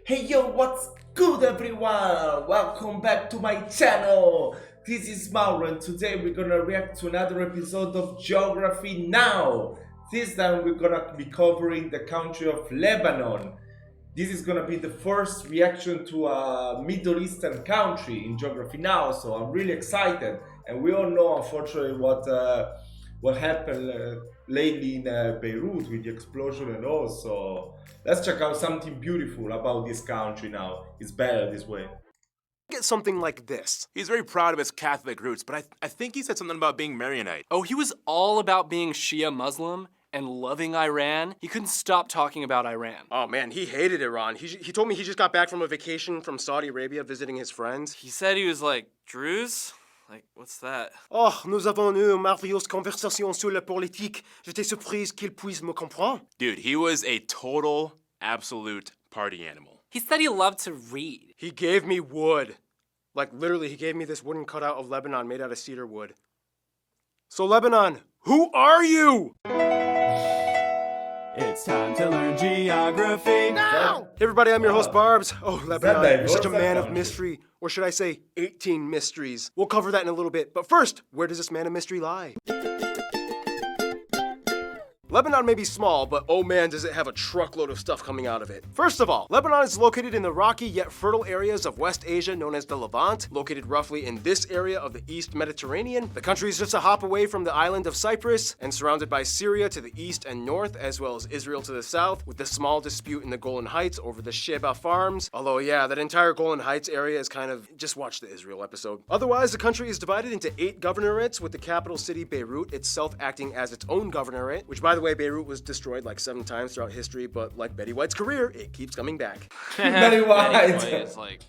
Hey yo, what's good everyone? Welcome back to my channel. This is Mauro and today we're gonna react to another episode of Geography Now. This time we're gonna be covering the country of Lebanon. This is gonna be the first reaction to a Middle Eastern country in Geography Now, so I'm really excited. And we all know, unfortunately, what happened lately in Beirut with the explosion and all. So let's check out something beautiful about this country now. It's better this way. Get something like this. He's very proud of his Catholic roots, but I think he said something about being Maronite. Oh, he was all about being Shia Muslim and loving Iran. He couldn't stop talking about Iran. Oh man, he hated Iran. He told me he just got back from a vacation from Saudi Arabia visiting his friends. He said he was like, Druze? Like, what's that? Oh, nous avons eu une merveilleuse conversation sur la politique. J'étais surprise qu'il puisse me comprendre. Dude, he was a total, absolute party animal. He said he loved to read. He gave me wood. Like literally, he gave me this wooden cutout of Lebanon made out of cedar wood. So Lebanon, who are you? It's time to learn geography now! Hey everybody, I'm your host Barbs. Oh, Lebanon, you're diverse, such a that man of country? mystery. Or should I say, 18 mysteries. We'll cover that in a little bit. But first, where does this man of mystery lie? Lebanon may be small, but oh man does it have a truckload of stuff coming out of it. First of all, Lebanon is located in the rocky yet fertile areas of West Asia known as the Levant, located roughly in this area of the East Mediterranean. The country is just a hop away from the island of Cyprus and surrounded by Syria to the east and north, as well as Israel to the south, with the small dispute in the Golan Heights over the Sheba farms. Although yeah, that entire Golan Heights area is kind of, just watch the Israel episode. Otherwise, the country is divided into 8 governorates, with the capital city Beirut itself acting as its own governorate, which by the way, Beirut was destroyed like 7 times throughout history, but like Betty White's career, it keeps coming back. Betty White. It's like,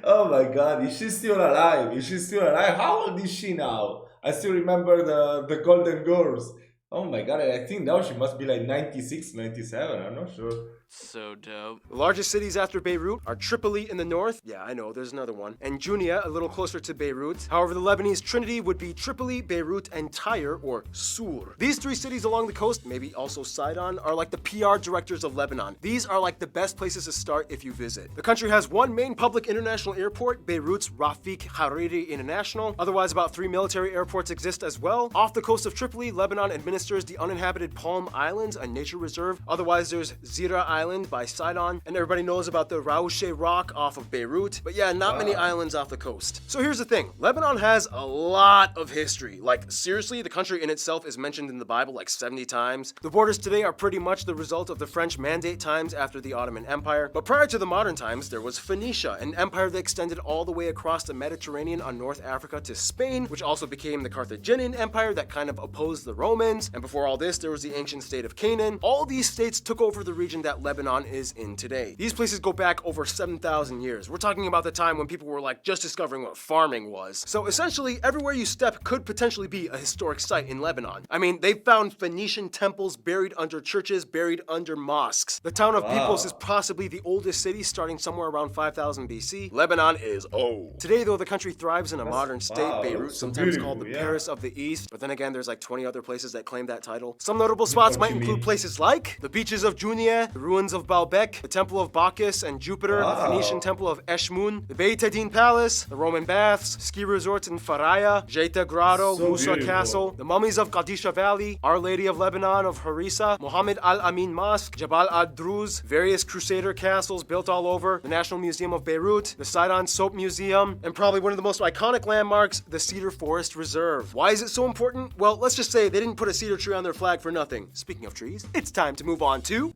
Oh my god, is she still alive? Is she still alive? How old is she now? I still remember the Golden Girls. Oh my god, I think now she must be like 96, 97, I'm not sure. so dope. The largest cities after Beirut are Tripoli in the north. Yeah, I know, there's another one. And Junia, a little closer to Beirut. However, the Lebanese trinity would be Tripoli, Beirut, and Tyre, or Sur. These 3 cities along the coast, maybe also Sidon, are like the PR directors of Lebanon. These are like the best places to start if you visit. The country has 1 main public international airport, Beirut's Rafik Hariri International. Otherwise, about 3 military airports exist as well. Off the coast of Tripoli, Lebanon administers the uninhabited Palm Islands, a nature reserve. Otherwise, there's Zira Island by Sidon, and everybody knows about the Raouche Rock off of Beirut. But yeah, not many islands off the coast. So here's the thing, Lebanon has a lot of history. Like seriously, the country in itself is mentioned in the Bible like 70 times. The borders today are pretty much the result of the French Mandate times after the Ottoman Empire. But prior to the modern times, there was Phoenicia, an empire that extended all the way across the Mediterranean on North Africa to Spain, which also became the Carthaginian Empire that kind of opposed the Romans. And before all this, there was the ancient state of Canaan. All these states took over the region that Lebanon is in today. These places go back over 7,000 years. We're talking about the time when people were like just discovering what farming was. So essentially, everywhere you step could potentially be a historic site in Lebanon. I mean, they found Phoenician temples buried under churches, buried under mosques. The town of Pipos is possibly the oldest city, starting somewhere around 5000 BC. Lebanon is old. Today, though, the country thrives in a modern state. wow, Beirut, that's so sometimes called the beautiful, yeah. Paris of the East. But then again, there's like 20 other places that claim that title. Some notable spots might you include mean? places like the beaches of Junia, the ruins of Baalbek, the temple of Bacchus and Jupiter, the Wow. Phoenician temple of Eshmun, the Beit Edin Palace, the Roman baths, ski resorts in Faraya, Jeta Grotto, So Musa beautiful. Castle, the mummies of Qadisha Valley, Our Lady of Lebanon of Harissa, Mohammed Al-Amin Mosque, Jabal ad-Druz, various crusader castles built all over, the National Museum of Beirut, the Sidon Soap Museum, and probably one of the most iconic landmarks, the Cedar Forest Reserve. Why is it so important? Well, let's just say they didn't put a cedar tree on their flag for nothing. Speaking of trees, it's time to move on to...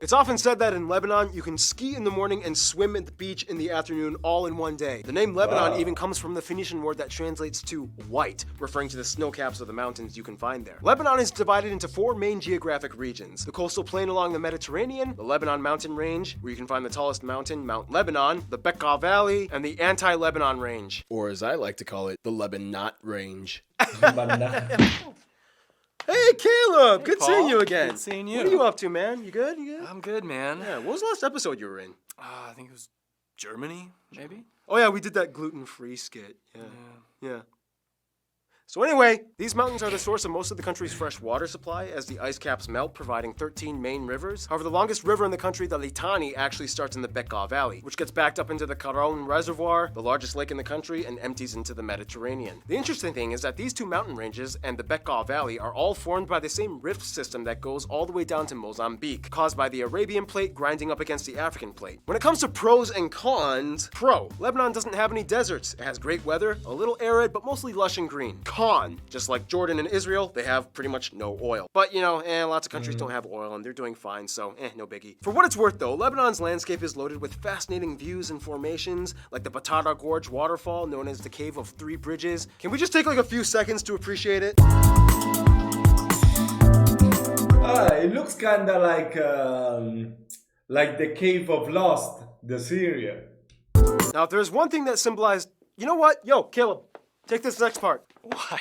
It's often said that in Lebanon, you can ski in the morning and swim at the beach in the afternoon all in one day. The name Lebanon even comes from the Phoenician word that translates to white, referring to the snow caps of the mountains you can find there. Lebanon is divided into 4 main geographic regions. The coastal plain along the Mediterranean, the Lebanon mountain range, where you can find the tallest mountain, Mount Lebanon, the Bekaa Valley, and the anti-Lebanon range. Or as I like to call it, the Lebanot range. Hey Caleb, good Paul. seeing you again. Good seeing you. What are you up to, man? You good? You good? I'm good, man. Yeah, what was the last episode you were in? I think it was Germany, maybe? Oh yeah, we did that gluten-free skit. Yeah. So anyway, these mountains are the source of most of the country's fresh water supply as the ice caps melt, providing 13 main rivers. However, the longest river in the country, the Litani, actually starts in the Bekaa Valley, which gets backed up into the Caron Reservoir, the largest lake in the country, and empties into the Mediterranean. The interesting thing is that these two mountain ranges and the Bekaa Valley are all formed by the same rift system that goes all the way down to Mozambique, caused by the Arabian plate grinding up against the African plate. When it comes to pros and cons, pro, Lebanon doesn't have any deserts. It has great weather, a little arid, but mostly lush and green. Con, just like Jordan and Israel, they have pretty much no oil. But lots of countries don't have oil and they're doing fine, so no biggie. For what it's worth though, Lebanon's landscape is loaded with fascinating views and formations, like the Batara Gorge waterfall, known as the Cave of Three Bridges. Can we just take like a few seconds to appreciate it? It looks kinda like the Cave of Lost, the Syria. Now, if there's one thing that symbolized, you know what? Yo, Caleb, take this next part. Why?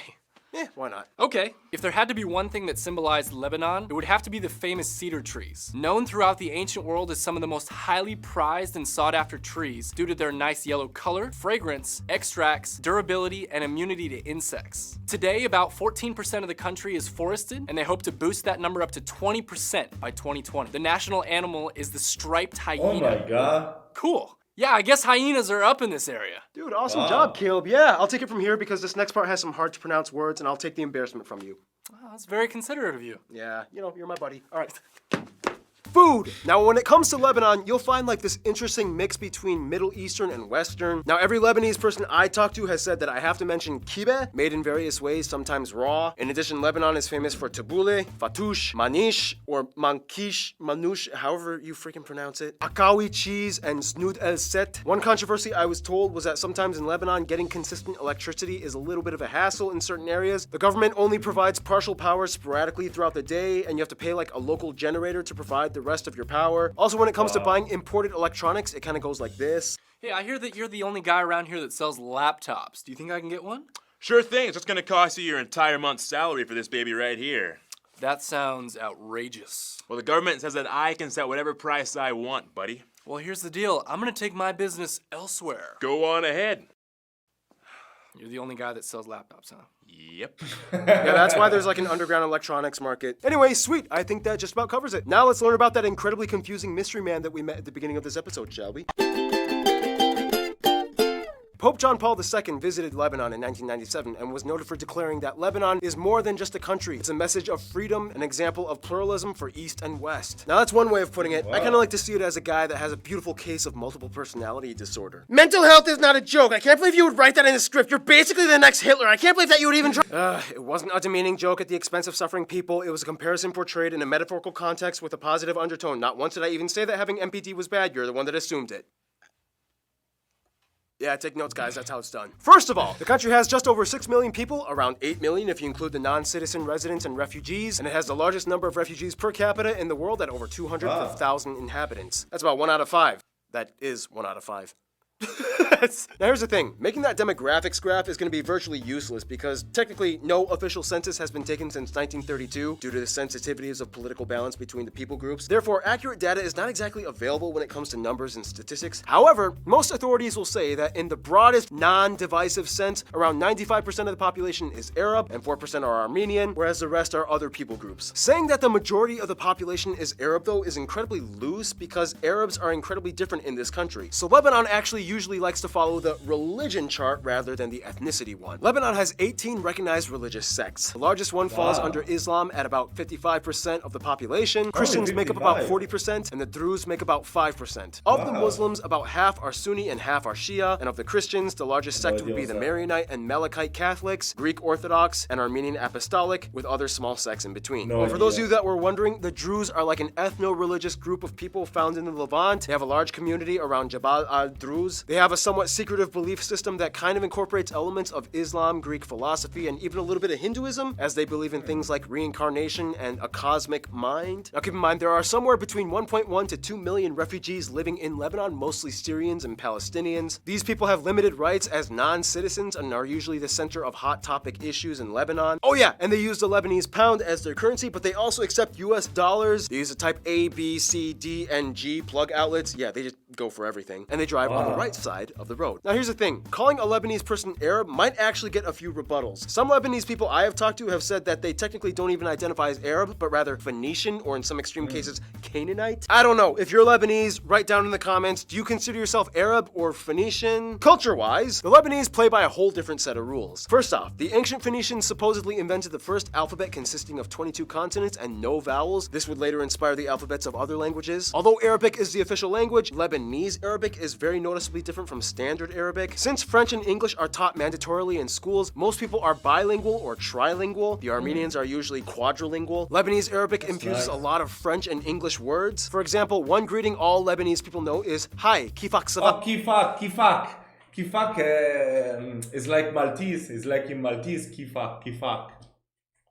Why not? Okay, if there had to be one thing that symbolized Lebanon, it would have to be the famous cedar trees. Known throughout the ancient world as some of the most highly prized and sought after trees due to their nice yellow color, fragrance, extracts, durability, and immunity to insects. Today, about 14% of the country is forested, and they hope to boost that number up to 20% by 2020. The national animal is the striped hyena. Oh my god. Cool. Yeah, I guess hyenas are up in this area. Dude, awesome job, Caleb. Yeah, I'll take it from here because this next part has some hard to pronounce words and I'll take the embarrassment from you. Oh, that's very considerate of you. Yeah, you're my buddy. All right. Food. Now, when it comes to Lebanon, you'll find like this interesting mix between Middle Eastern and Western. Now, every Lebanese person I talk to has said that I have to mention kibbeh, made in various ways, sometimes raw. In addition, Lebanon is famous for tabbouleh, fatoush, manish, or mankish, manouche, however you freaking pronounce it, akawi cheese, and snood el set. One controversy I was told was that sometimes in Lebanon, getting consistent electricity is a little bit of a hassle in certain areas. The government only provides partial power sporadically throughout the day, and you have to pay like a local generator to provide the rest of your power. Also, when it comes to buying imported electronics, it kind of goes like this. Hey, I hear that you're the only guy around here that sells laptops. Do you think I can get one? Sure thing. It's just gonna cost you your entire month's salary for this baby right here. That sounds outrageous. Well, the government says that I can set whatever price I want, buddy. Well, here's the deal. I'm gonna take my business elsewhere. Go on ahead. You're the only guy that sells laptops, huh? Yep. Yeah, that's why there's like an underground electronics market. Anyway, sweet. I think that just about covers it. Now let's learn about that incredibly confusing mystery man that we met at the beginning of this episode, shall we? Pope John Paul II visited Lebanon in 1997 and was noted for declaring that Lebanon is more than just a country. It's a message of freedom, an example of pluralism for East and West. Now that's one way of putting it. I kind of like to see it as a guy that has a beautiful case of multiple personality disorder. Mental health is not a joke. I can't believe you would write that in a script. You're basically the next Hitler. I can't believe that you would even try. It wasn't a demeaning joke at the expense of suffering people. It was a comparison portrayed in a metaphorical context with a positive undertone. Not once did I even say that having MPD was bad. You're the one that assumed it. Yeah, take notes, guys. That's how it's done. First of all, the country has just over 6 million people, around 8 million if you include the non-citizen residents and refugees, and it has the largest number of refugees per capita in the world at over 200 per 1,000 inhabitants. That's about 1 out of 5. That is 1 out of 5. Now here's the thing, making that demographics graph is going to be virtually useless because technically no official census has been taken since 1932 due to the sensitivities of political balance between the people groups. Therefore, accurate data is not exactly available when it comes to numbers and statistics. However, most authorities will say that in the broadest non-divisive sense, around 95% of the population is Arab and 4% are Armenian, whereas the rest are other people groups. Saying that the majority of the population is Arab though is incredibly loose because Arabs are incredibly different in this country. So Lebanon actually usually likes to follow the religion chart rather than the ethnicity one. Lebanon has 18 recognized religious sects. The largest one falls under Islam at about 55% of the population. Christians make up about 40%, and the Druze make about 5%. Of the Muslims, about half are Sunni and half are Shia, and of the Christians, the largest sect would be the Maronite and Melkite Catholics, Greek Orthodox, and Armenian Apostolic, with other small sects in between. Well, for those of you that were wondering, the Druze are like an ethno-religious group of people found in the Levant. They have a large community around Jabal al-Druz. They have a somewhat secretive belief system that kind of incorporates elements of Islam, Greek philosophy, and even a little bit of Hinduism, as they believe in things like reincarnation and a cosmic mind. Now keep in mind, there are somewhere between 1.1 to 2 million refugees living in Lebanon, mostly Syrians and Palestinians. These people have limited rights as non-citizens and are usually the center of hot topic issues in Lebanon. Oh yeah, and they use the Lebanese pound as their currency, but they also accept US dollars. They use the type A, B, C, D, and G plug outlets. Yeah, they just go for everything, and they drive on the right side of the road. Now here's the thing, calling a Lebanese person Arab might actually get a few rebuttals. Some Lebanese people I have talked to have said that they technically don't even identify as Arab, but rather Phoenician, or in some extreme cases, Canaanite. I don't know. If you're Lebanese, write down in the comments, do you consider yourself Arab or Phoenician? Culture-wise, the Lebanese play by a whole different set of rules. First off, the ancient Phoenicians supposedly invented the first alphabet consisting of 22 consonants and no vowels. This would later inspire the alphabets of other languages. Although Arabic is the official language, Lebanese Arabic is very noticeably different from standard Arabic. Since French and English are taught mandatorily in schools, most people are bilingual or trilingual. The Armenians are usually quadrilingual. Lebanese Arabic infuses a lot of French and English words. For example, one greeting all Lebanese people know is Hi, kifak sava. Oh, kifak, kifak. Kifak is like Maltese. It's like in Maltese, kifak, kifak.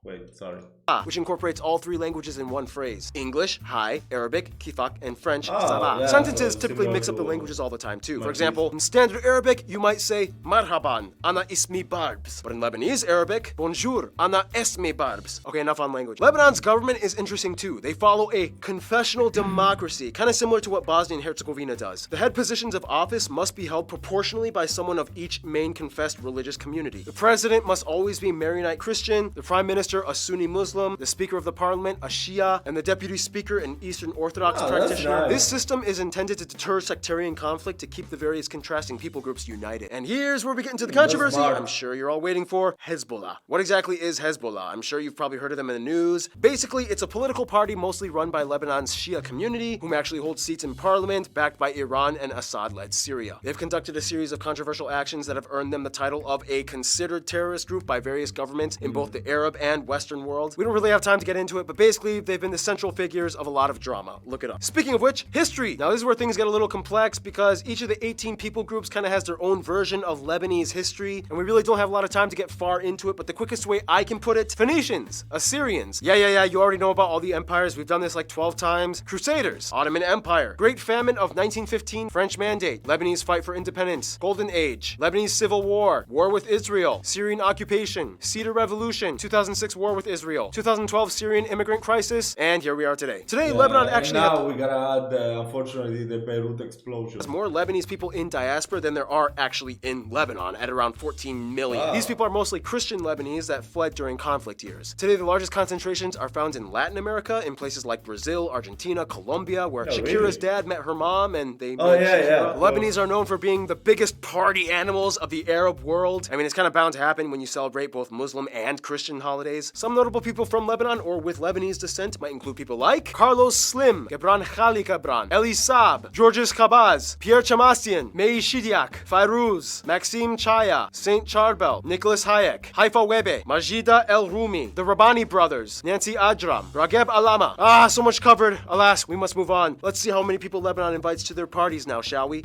Wait, sorry. Which incorporates all three languages in one phrase. English, hi, Arabic, kifak, and French, Oh, sava. yeah, Sentences so typically similar mix up the to languages all the time too. For Maltese. example, in standard Arabic, you might say marhaban, ana ismi barbs. But in Lebanese Arabic, bonjour, ana esmi barbs. Okay, enough on language. Lebanon's government is interesting too. They follow a confessional democracy, kind of similar to what Bosnia and Herzegovina does. The head positions of office must be held proportionally by someone of each main confessed religious community. The president must always be Maronite Christian, the prime minister a Sunni Muslim, the speaker of the parliament a Shia, and the deputy speaker an Eastern Orthodox Oh, that's practitioner. nice. This system is intended to deter sectarian conflict to keep the various contrasting people groups united. And here's where we get into the controversy smart. I'm sure you're all waiting for, Hezbollah. What exactly is Hezbollah? I'm sure you've probably heard of them in the news. Basically, it's a political party mostly run by Lebanon's Shia community, whom actually holds seats in parliament, backed by Iran and Assad-led Syria. They've conducted a series of controversial actions that have earned them the title of a considered terrorist group by various governments in both the Arab and Western world. We don't really have time to get into it, but basically, they've been the central figures of a lot of drama. Look it up. Speaking of which, history. Now, this is where things get a little complex because each of the 18 people groups kind of has their own version of Lebanese history, and we really don't have a lot of time to get far into it, but the quickest way I can put it, Phoenicians, Assyrians. Yeah, you already know about all the empires. We've done this like 12 times. Crusaders, Ottoman Empire, Great Famine of 1915, French Mandate, Lebanese fight for independence, Golden Age, Lebanese Civil War, War with Israel, Syrian occupation, Cedar Revolution, 2006 War with Israel, 2012 Syrian immigrant crisis, and here we are today. Today, Lebanon actually and now we gotta add, unfortunately, the Beirut explosion. has more Lebanese people in diaspora than there are actually in Lebanon, at around 14 million. These people are mostly Christian Lebanese that fled during conflict years. Today, the largest concentrations are found in Latin America, in places like Brazil, Argentina, Colombia, where Shakira's really? dad met her mom, and they Oh, made yeah, Shakira. yeah. The Lebanese are known for being the biggest party animals of the Arab world. I mean, it's kind of bound to happen when you celebrate both Muslim and Christian holidays. Some notable people from Lebanon or with Lebanese descent might include people like Carlos Slim, Gebran Khali Gebran, Eli Saab, Georges Khabaz, Pierre Chamassian, Mei Shidiak, Fairuz, Maxime Chaya, Saint Charbel, Nicholas Hayek, Haifa Webe, Majida El Rumi, the Rabbani brothers, Nancy Ajram, Rageb Alama. So much covered. Alas, we must move on. Let's see how many people Lebanon invites to their parties now, shall we?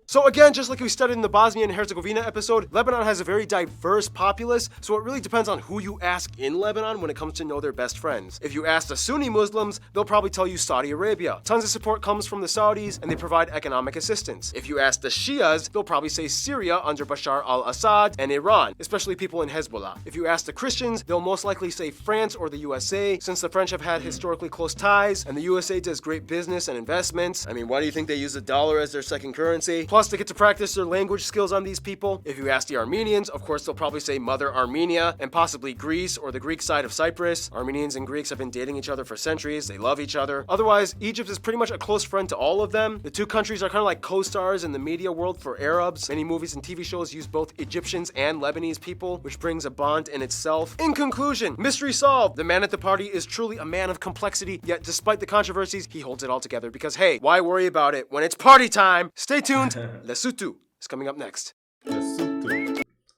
So again, just like we studied in the Bosnia and Herzegovina episode, Lebanon has a very diverse populace, so it really depends on who you ask in Lebanon when it comes to know their best friends. If you ask the Sunni Muslims, they'll probably tell you Saudi Arabia. Tons of support comes from the Saudis, and they provide economic assistance. If you ask the Shias, they'll probably say Syria under Bashar al-Assad and Iran, especially people in Hezbollah. If you ask the Christians, they'll most likely say France or the USA, since the French have had historically close ties, and the USA does great business and investments. I mean, why do you think they use the dollar as their second currency? Plus, they get to practice their language skills on these people. If you ask the Armenians, of course, they'll probably say Mother Armenia, and possibly Greece or the Greek side of Cyprus. Armenians and Greeks have been dating each other for centuries. They love each other. Otherwise, Egypt is pretty much a close friend to all of them. The two countries are kind of like co-stars in the media world for Arabs. Many movies and TV shows use both Egyptians and Lebanese people, which brings a bond in itself. In conclusion, mystery solved. The man at the party is truly a man of complexity, yet despite the controversies, he holds it all together because, hey, why worry about it when it's party time? Stay tuned. Lesotho is coming up next.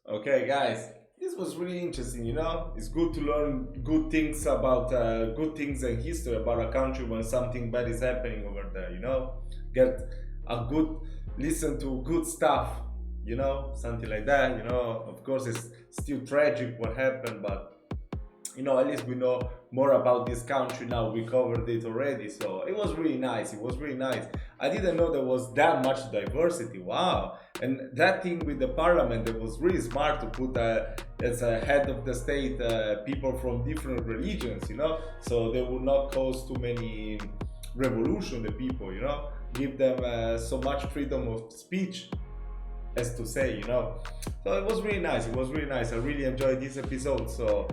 Okay, guys, this was really interesting. It's good to learn good things about good things and history about a country when something bad is happening over there. Get a good listen to good stuff. Something like that. Of course, it's still tragic what happened, but at least we know more about this country now. We covered it already, so it was really nice. I didn't know there was that much diversity. Wow. And that thing with the parliament, that was really smart to put as a head of the state people from different religions, so they would not cause too many revolution the people, you know, give them so much freedom of speech, as to say, you know. So it was really nice. It was really nice. I really enjoyed this episode. So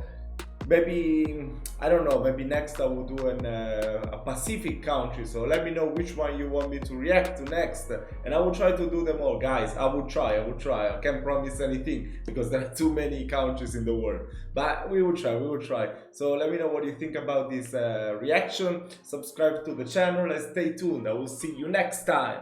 maybe, I don't know, maybe next I will do a Pacific country. So let me know which one you want me to react to next, and I will try to do them all, guys. I will try. I can't promise anything because there are too many countries in the world, but we will try. So let me know what you think about this reaction. Subscribe to the channel and stay tuned. I will see you next time.